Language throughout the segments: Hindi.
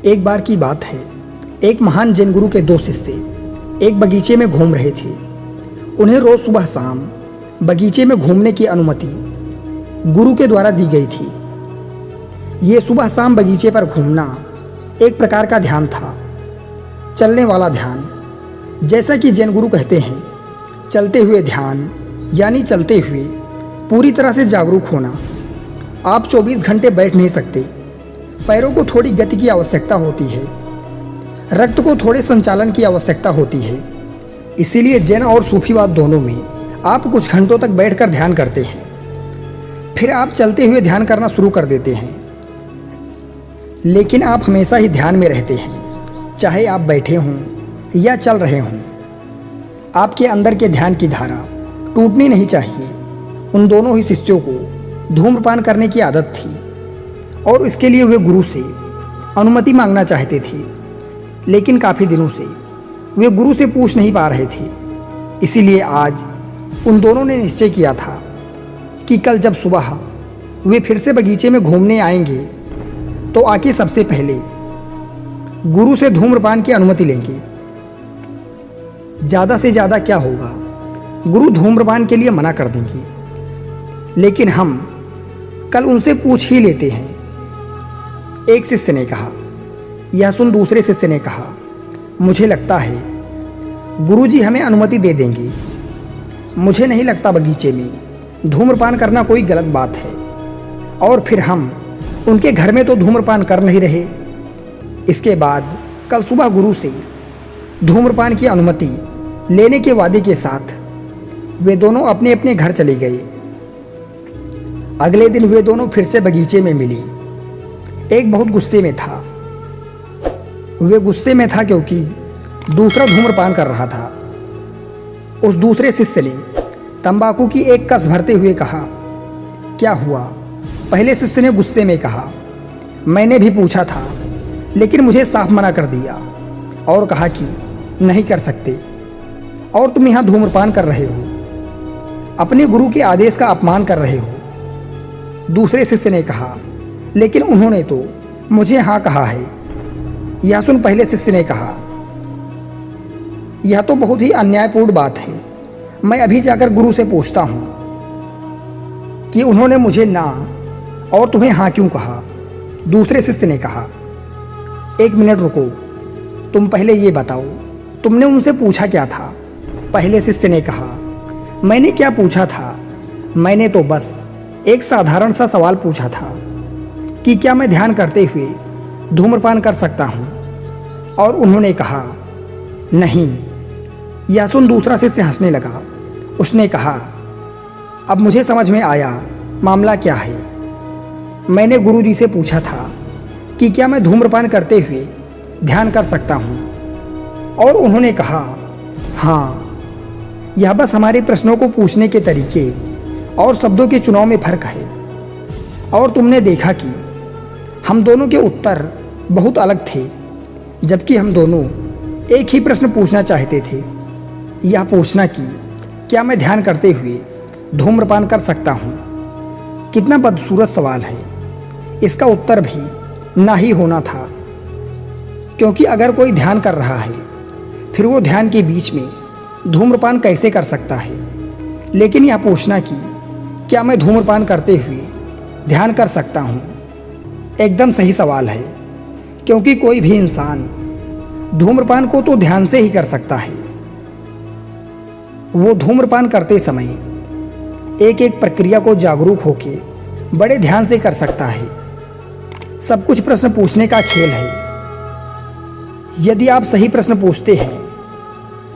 एक बार की बात है, एक महान जैन गुरु के दो शिष्य एक बगीचे में घूम रहे थे। उन्हें रोज सुबह शाम बगीचे में घूमने की अनुमति गुरु के द्वारा दी गई थी। ये सुबह शाम बगीचे पर घूमना एक प्रकार का ध्यान था, चलने वाला ध्यान। जैसा कि जैन गुरु कहते हैं, चलते हुए ध्यान यानी चलते हुए पूरी तरह से जागरूक होना। आप 24 घंटे बैठ नहीं सकते। पैरों को थोड़ी गति की आवश्यकता होती है, रक्त को थोड़े संचालन की आवश्यकता होती है। इसीलिए जैन और सूफीवाद दोनों में आप कुछ घंटों तक बैठकर ध्यान करते हैं, फिर आप चलते हुए ध्यान करना शुरू कर देते हैं। लेकिन आप हमेशा ही ध्यान में रहते हैं, चाहे आप बैठे हों या चल रहे हों। आपके अंदर के ध्यान की धारा टूटनी नहीं चाहिए। उन दोनों ही शिष्यों को धूम्रपान करने की आदत थी और इसके लिए वे गुरु से अनुमति मांगना चाहते थे, लेकिन काफ़ी दिनों से वे गुरु से पूछ नहीं पा रहे थे। इसीलिए आज उन दोनों ने निश्चय किया था कि कल जब सुबह वे फिर से बगीचे में घूमने आएंगे तो आके सबसे पहले गुरु से धूम्रपान की अनुमति लेंगे। ज़्यादा से ज़्यादा क्या होगा, गुरु धूम्रपान के लिए मना कर देंगे, लेकिन हम कल उनसे पूछ ही लेते हैं। एक शिष्य ने कहा। यह सुन दूसरे शिष्य ने कहा, मुझे लगता है गुरुजी हमें अनुमति दे देंगे। मुझे नहीं लगता बगीचे में धूम्रपान करना कोई गलत बात है, और फिर हम उनके घर में तो धूम्रपान कर नहीं रहे। इसके बाद कल सुबह गुरु से धूम्रपान की अनुमति लेने के वादे के साथ वे दोनों अपने अपने घर चले गए। अगले दिन वे दोनों फिर से बगीचे में मिले। एक बहुत गुस्से में था। वे गुस्से में था क्योंकि दूसरा धूम्रपान कर रहा था। उस दूसरे शिष्य ने तंबाकू की एक कस भरते हुए कहा, क्या हुआ? पहले शिष्य ने गुस्से में कहा, मैंने भी पूछा था, लेकिन मुझे साफ मना कर दिया और कहा कि नहीं कर सकते, और तुम यहाँ धूम्रपान कर रहे हो, अपने गुरु के आदेश का अपमान कर रहे हो। दूसरे शिष्य ने कहा, लेकिन उन्होंने तो मुझे हाँ कहा है। यह सुन पहले शिष्य ने कहा, यह तो बहुत ही अन्यायपूर्ण बात है। मैं अभी जाकर गुरु से पूछता हूँ कि उन्होंने मुझे ना और तुम्हें हाँ क्यों कहा। दूसरे शिष्य ने कहा, एक मिनट रुको, तुम पहले ये बताओ, तुमने उनसे पूछा क्या था? पहले शिष्य ने कहा, मैंने क्या पूछा था? मैंने तो बस एक साधारण सा सवाल पूछा था कि क्या मैं ध्यान करते हुए धूम्रपान कर सकता हूँ, और उन्होंने कहा नहीं। यह सुन दूसरा शिष्य हंसने लगा। उसने कहा, अब मुझे समझ में आया मामला क्या है। मैंने गुरुजी से पूछा था कि क्या मैं धूम्रपान करते हुए ध्यान कर सकता हूँ, और उन्होंने कहा हाँ। यह बस हमारे प्रश्नों को पूछने के तरीके और शब्दों के चुनाव में फर्क है। और तुमने देखा कि हम दोनों के उत्तर बहुत अलग थे, जबकि हम दोनों एक ही प्रश्न पूछना चाहते थे। यह पूछना कि क्या मैं ध्यान करते हुए धूम्रपान कर सकता हूँ। कितना बदसूरत सवाल है। इसका उत्तर भी ना ही होना था, क्योंकि अगर कोई ध्यान कर रहा है फिर वो ध्यान के बीच में धूम्रपान कैसे कर सकता है। लेकिन यह पूछना कि क्या मैं धूम्रपान करते हुए ध्यान कर सकता हूँ एकदम सही सवाल है, क्योंकि कोई भी इंसान धूम्रपान को तो ध्यान से ही कर सकता है। वो धूम्रपान करते समय एक एक प्रक्रिया को जागरूक होके बड़े ध्यान से कर सकता है। सब कुछ प्रश्न पूछने का खेल है। यदि आप सही प्रश्न पूछते हैं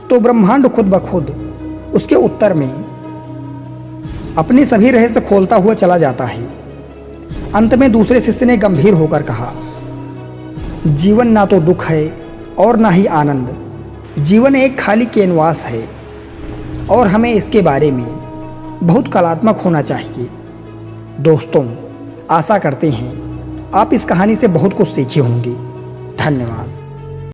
तो ब्रह्मांड खुद ब खुद उसके उत्तर में अपने सभी रहस्य खोलता हुआ चला जाता है। अंत में दूसरे शिष्य ने गंभीर होकर कहा, जीवन ना तो दुख है और ना ही आनंद। जीवन एक खाली कैनवास है, और हमें इसके बारे में बहुत कलात्मक होना चाहिए। दोस्तों, आशा करते हैं आप इस कहानी से बहुत कुछ सीखे होंगे। धन्यवाद।